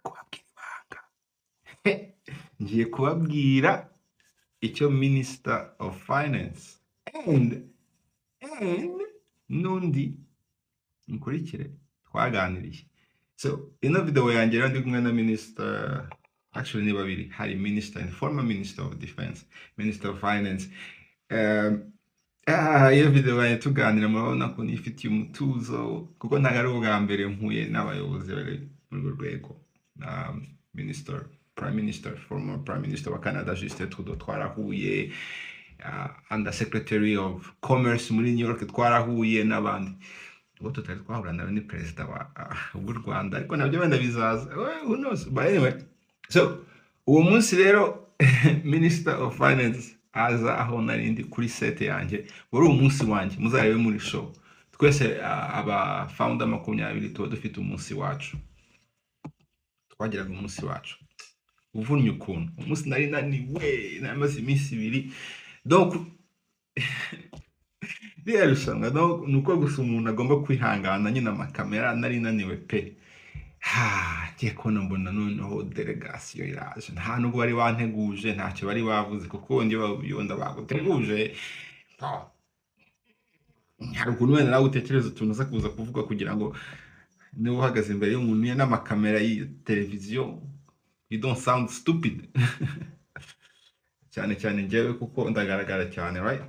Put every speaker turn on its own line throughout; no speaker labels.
kubabwira ibanga ngiye kubabwira icyo Minister of Finance and n'undi mukurikire twaganiriye. So ino video yanjye rero ndi kumwe na Minister, actually ni babiri, hari Minister and former Minister of Defense, Minister of Finance. Iyo video yanjye tuganira murabona ko nifitiye umutuzo kuko ntago ari ubwa mbere mpuye n'abayobozi bari muri urwo rwego. Minister, Prime Minister, former Prime Minister wa Canada Justin Trudeau twarahuye, Under Secretary of Commerce muri New York twarahuye n'abandi. Ubwo tutari twahurana ni Perezida w'u Rwanda ariko nabyo wenda bizaza, who knows, but anyway. So uwo munsi rero Minister of Finance aza aho narindi kuri set yanjye, wari umunsi wanjye muzarebe muri show. Twese aba founder 20 tuba dufite umunsi wacu, twagiraga umunsi wacu uvunnye ukuntu. Umunsi nari naniwe, namaze iminsi 2, donc birarushanwa, donc nuko gusa umuntu agomba kwihangana nyine amakamera. Nari naniwe pe, ngiye kubona mbona noneho delegation iraje, nta nubwo bari banteguje, ntacyo bari bavuze kuko ndi babiyonda baguteguje. Hari ukuntu wenda nawe utekereza utuntu uza kuza kuvuga kugira ngo niba uhagaze imbere y'umuntu n'amakamera y'iyi televiziyo you don't sound stupid. cyane cyane njyewe kuko ndagaragara cyane, right?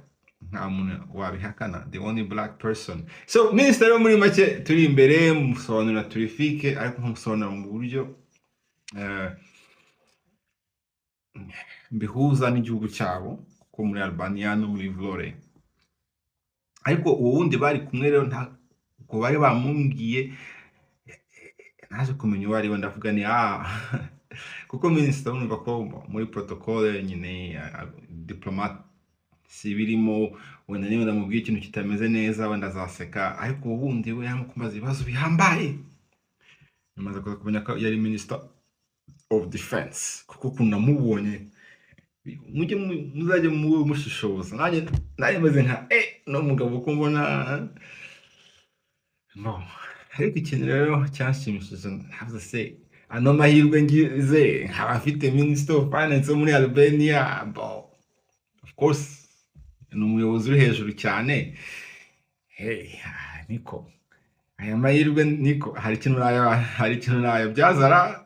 Nta muntu wabihakana, the only black person. So Minister wo muri make turi imbere musobanura terrifique, ariko musobanura mu buryo bihuza n'igihugu cyabo kuko muri Albania no muri Vlore. Ariko uwundi bari kumwe rero ntabwo bari bamumbwiye, naje kumenya uwo ari we. Ndavuga ni kuko Minister urumva ko muri protocole nyine diplomat si birimo, wenda niba ndamubwiye ikintu kitameze neza wenda azaseka, ariko ubundi we yamukumaza ibibazo bihambaye. Nyamaze kumenya ko yari Minister of Defense kuko kunamubonye mujye muzajye mushishoza. Nanjye meze nka no mugabo ko mbona no. Ariko ikintu rero cyashimishije, havuze se ano mahirwe ngize nkaba afite Minister of Finance muri Albania. Of course ni umuyobozi uri hejuru cyane. Niko aya mahirwe niko hari ikintu nayo byazara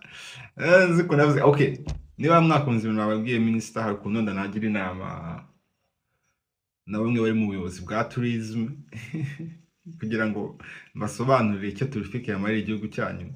nziko navuze okay, niba mwakunze ibintu babwiye Minister, hari ukuntu ndanagira inama na bamwe bari mu buyobozi bwa tourism kugira ngo basobanurire icyo Terrifique yamarira igihugu cyanyu.